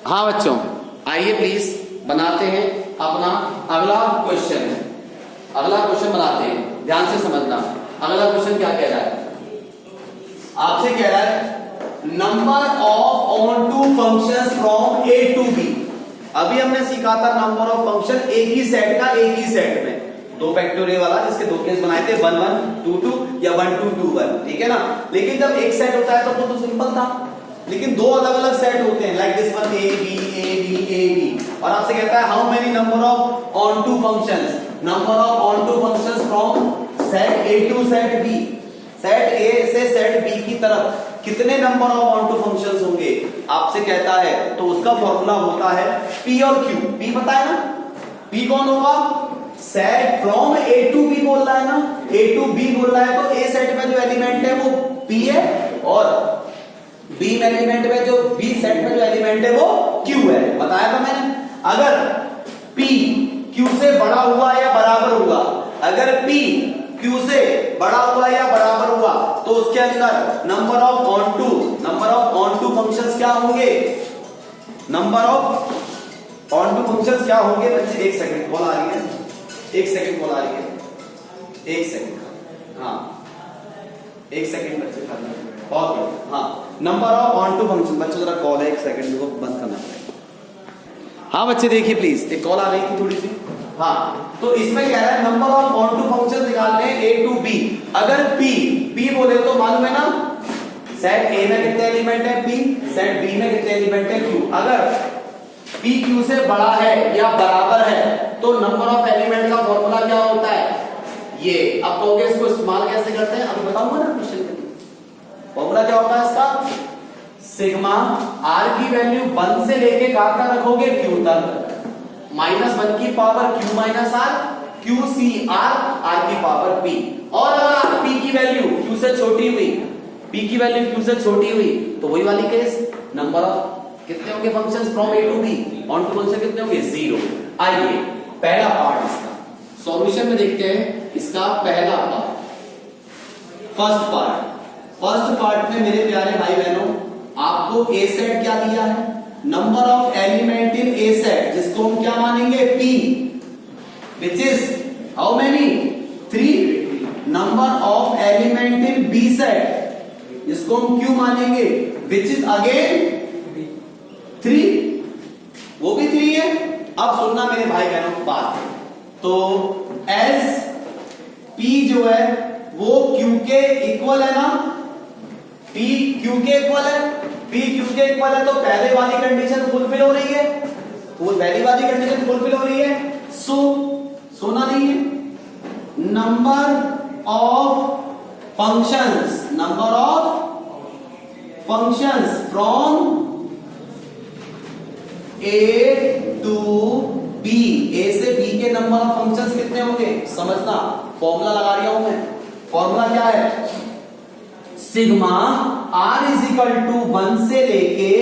हाँ बच्चों, आइए प्लीज बनाते हैं अपना अगला क्वेश्चन। अगला क्वेश्चन बनाते हैं, ध्यान से समझना। अगला क्वेश्चन क्या कह रहा है? आपसे कह रहा है number of on to functions from A to B. अभी हमने सीखा था नंबर ऑफ फंक्शन एक ही सेट का एक ही सेट में, दो फैक्टोरियल वाला, जिसके दो केस बनाए थे 1 1 2 2 या 1 2 2 1, ठीक है ना। लेकिन जब एक सेट होता है तो वो तो सिंपल था, लेकिन दो अलग अलग सेट होते हैं, like this one A B A B A B. और आपसे कहता है how many number of on to functions, number of on to functions from set A to set B, set A से सेट बी की तरफ कितने नंबर of on to फंक्शंस होंगे आपसे कहता है। तो उसका फॉर्मूला होता है P और Q। P पता है ना, P कौन होगा? Set from A to B बोल रहा है ना, ए टू बी बोल रहा है, तो ए सेट में जो एलिमेंट है वो P है, और बी एलिमेंट में जो बी सेट में जो एलिमेंट है वो Q है। बताया था मैंने। अगर P Q से बड़ा हुआ या बराबर हुआ, अगर P Q से बड़ा हुआ या बराबर हुआ, तो उसके अंदर number of on to functions क्या होंगे? Number of on to functions क्या होंगे बच्चे? एक सेकंड कॉल आ रही है, एक सेकंड कॉल आ रही है, एक सेकंड, हाँ एक सेकंड बच्चे करना है, बहुत बढ़िया। हाँ, number of on to function, बच्चों जरा कॉल है, एक सेकंड को बंद करना पड़ेगा। हाँ बच्चे देखिए प्लीज, एक कॉल आ रही थी थोड़ी सी। हाँ, तो इसमें क्या है, number of on to function निकालने ए टू बी। अगर P बोले तो मालूम है ना, सेट ए में कितने एलिमेंट है P, सेट बी में कितने एलिमेंट है Q। अगर P Q से बड़ा है या बराबर है, तो नंबर ऑफ एलिमेंट का फॉर्मूला क्या होता है? ये। अब कहोगे इसको इस्तेमाल कैसे करते हैं, अभी बताऊंगा ना क्वेश्चन में। फॉर्मूला क्या होता है इसका? सिग्मा r की वैल्यू 1 से लेके कहां तक रखोगे? Q तक, -1 की power Q minus R, Q C R की पावर P। और अगर P की वैल्यू Q से छोटी हुई, P की वैल्यू Q से छोटी हुई, तो वही वाली केस, नंबर ऑफ कितने होंगे functions from A to B, onto function कितने होंगे? 0। आइए पहला पार्ट इसका सॉल्यूशन में देखते हैं, इसका पहला पार्ट, फर्स्ट पार्ट में मेरे प्यारे भाई बहनों, आपको ए सेट क्या दिया है? Number of element in A set, जिसको हम क्या मानेंगे? P, which is how many? 3। Number of element in B set, जिसको हम Q मानेंगे, which is again 3, वो भी 3 है। अब सुनना मेरे भाई बहनों बात, तो एज P जो है वो Q के इक्वल है ना, P Q के इक्वल है, P Q के इक्वल है, तो पहले वाली कंडीशन फुलफिल हो रही है, पहली वाली कंडीशन फुलफिल हो रही है। सोना नहीं है, number of functions from A to B, A से बी के नंबर ऑफ फंक्शंस कितने होंगे? समझना, फॉर्मूला लगा रहा हूं मैं। फॉर्मूला क्या है? Sigma r is equal to 1 से लेके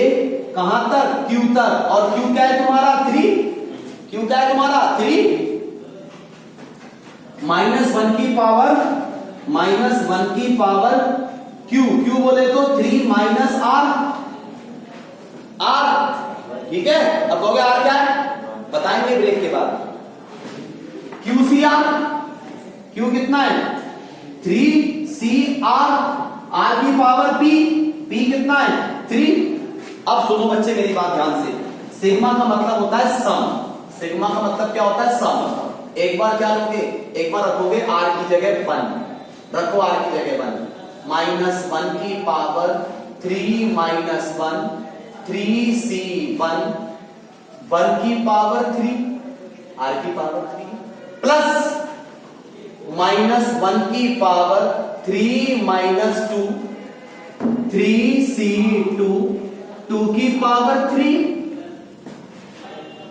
कहां तक? Q तक। और Q क्या है तुम्हारा? 3। Q क्या है तुम्हारा? 3। -1 की पावर Q बोले तो 3 माइनस R, ठीक है। अब कहोगे R क्या है? बताएंगे ब्रेक के बाद। QCR, Q कितना है? 3CR, R की पावर P कितना है? 3। अब सुनो बच्चे मेरी बात ध्यान से, सिग्मा का मतलब होता है सम। सिग्मा का मतलब क्या होता है? सम। एक बार क्या लोगे? एक बार रखोगे R की जगह 1, रखो R की जगह 1, -1 की पावर 3 माइनस 1, 3C1, 1 की पावर 3, R की पावर 3, प्लस -1 की पावर 3 माइनस 2, 3C2, 2 की पावर 3।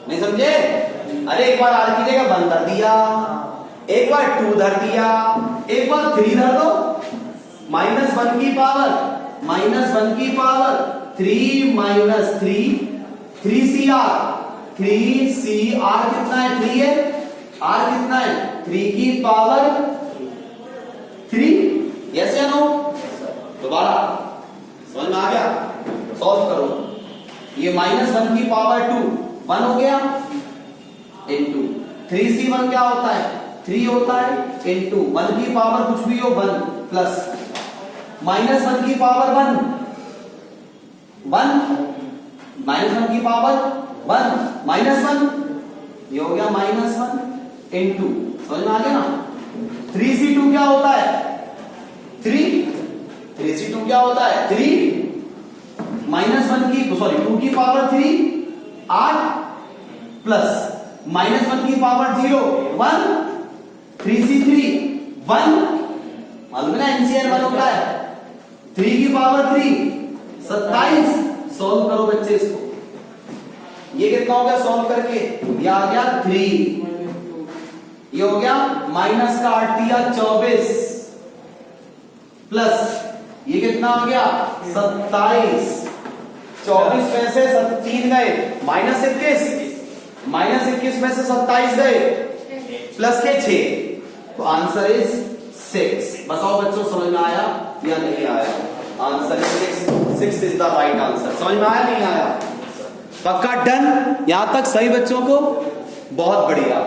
नहीं समझे? अरे एक बार R की जगह 1 धर दिया, एक बार 2 धर दिया, एक बार 3 धर दो, -1 की पावर 3 माइनस 3, 3CR, 3CR कितना है? 3 है। R कितना है? 3 की पावर 3। यस या नो? दोबारा समझ में आ गया? सॉल्व करो। ये -1 की पावर 2 1 हो गया इनटू 3c1 क्या होता है 3 होता है इनटू 1 की पावर कुछ भी हो 1 प्लस -1 की पावर 1 -1 की पावर 1 -1 ये हो गया -1 इनटू समझ में आ गया ना 3c2 क्या होता है 3c2 क्या होता है 3 -1 की सॉरी 2 की पावर 3 8 प्लस -1 की पावर 0 1 3c3 1 मालूम है ना एनसीआर 1 होता है 3 की पावर 3 27 सॉल्व करो बच्चे इसको ये कितना हो गया सॉल्व करके ये आ गया 3 ये हो गया माइनस का 8 दिया 24 प्लस ये कितना आ गया 27 24 में से 3 गए -21 में से 27 गए प्लस के 6 तो आंसर इज 6 बताओ बच्चों समझ में आया या नहीं आया answer is 6 is the right answer समझ में आया नहीं आया पक्का डन यहां तक सही बच्चों को बहुत बढ़िया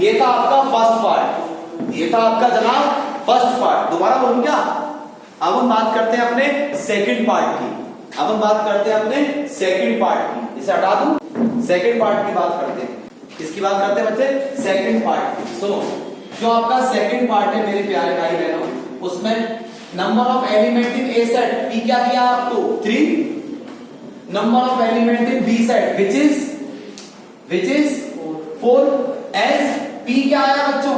ये था आपका फर्स्ट पार्ट ये था आपका जनाब फर्स्ट पार्ट दोबारा बोलूं क्या अब हम बात करते हैं अपने सेकंड पार्ट की इसे हटा दूं सेकंड पार्ट की बात करते हैं किसकी बात करते हैं बच्चे सेकंड पार्ट की सुनो जो आपका सेकंड पार्ट है मेरे प्यारे भाई बहनों उसमें number of element in A set P क्या दिया आपको 3 number of element in B set which is 4 as P क्या आया बच्चों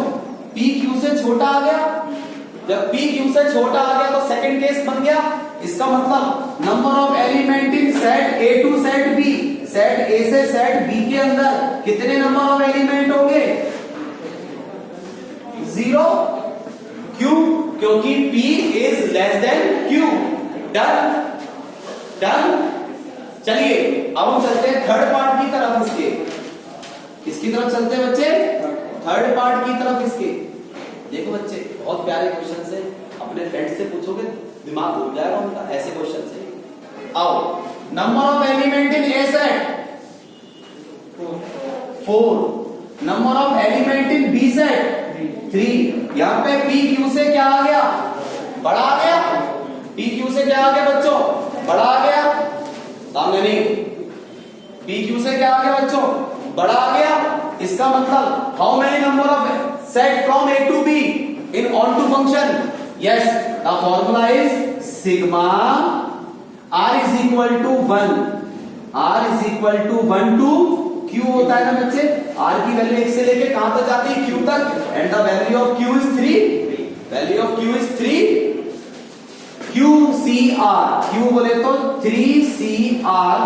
पी क्यू से छोटा आ गया जब पी क्यू से छोटा आ गया तो सेकंड केस बन गया इसका मतलब number of element in set A to set B set A से सेट बी के अंदर कितने नंबर ऑफ एलिमेंट होंगे 0 क्यों क्योंकि p is less than q done चलिए अब हम चलते हैं थर्ड पार्ट की तरफ इसकी तरफ चलते हैं बच्चे थर्ड पार्ट की तरफ इसके देखो बच्चे बहुत प्यारे क्वेश्चन से अपने फ्रेंड्स से पूछोगे दिमाग घूम जाएगा उनका ऐसे क्वेश्चन से आओ number of element in A set 4 number of element in B set 3 यहां पे पी क्यू से क्या आ गया बड़ा आ गया पी क्यू से क्या आ गया बच्चों बड़ा आ गया सामने नहीं पी क्यू से क्या आ गया बच्चों बड़ा आ गया इसका मतलब how many number of set from A to B in onto function yes the formula is sigma r is equal to 1 to q होता है ना बच्चे r की वैल्यू 1 से लेके कहां तक जाती है q तक and the value of q is 3 q बोले तो 3cr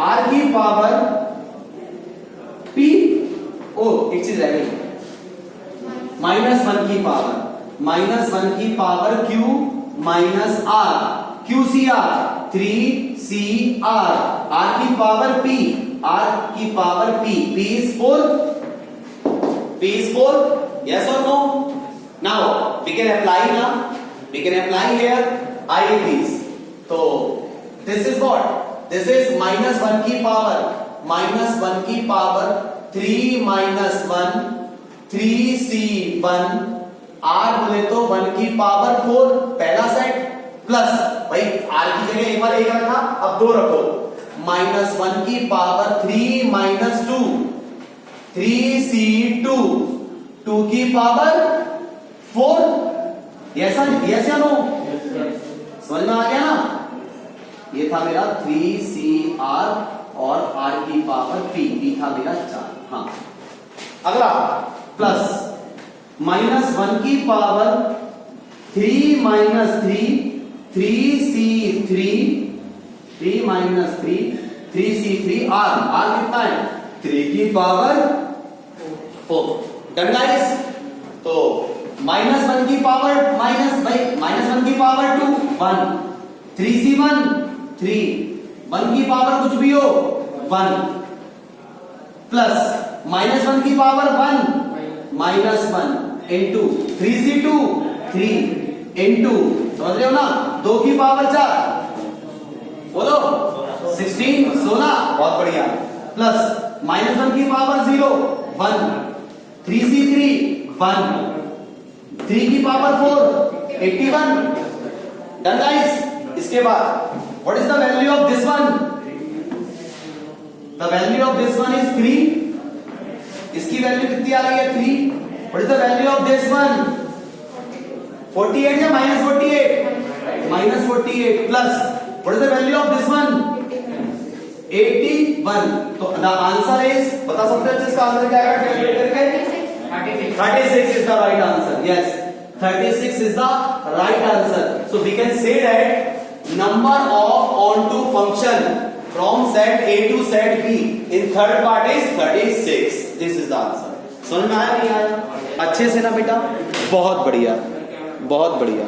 r की पावर p एक चीज रह गई -1 की power q minus r QCR 3CR r की power p p is 4 yes or no now we can apply here I these so this is what this is -1 की power 3 minus 1 3C1 r बोले तो 1 की power 4 पहला set plus भाई r की जगह एक बार 1 रखा अब 2 रखो -1 की पावर 3 minus 2 3C2 2 की पावर 4 यस या नो समझ में आ गया ना ये था मेरा 3CR और r की पावर p था मेरा 4 हाँ अगला प्लस -1 की power 3 minus 3 3C3 3 minus 3 3C3 r कितना है 3 की पावर 4 डन गाइस तो -1 की पावर -1 की पावर 2 1 3C1 3 1 की पावर कुछ भी हो 1 प्लस -1 की पावर 1 -1 इंटू 3C2 3 इंटू समझ रहे हो ना 2 की पावर 4 बोलो 16 16, बहुत बढ़िया, प्लस -1 की पावर 0 1, 3c3 1, 3 की पावर 4 81। Done guys. इसके बाद what is the value of this one? The value of this one is 3। इसकी वैल्यू कितनी आ रही है? 3। What is the value of this one? 48 या -48? -48 plus what is the value of this one? 81। तो the answer is, बता सकते हो इसका आंसर क्या आएगा कैलकुलेट करके? 36 is the right answer. Yes, 36 is the right answer. So we can say that number of onto function from set A to set B in third part is 36. This is the answer. समझ में आया नहीं आया? अच्छे से ना बेटा, बहुत बढ़िया, बहुत बढ़िया।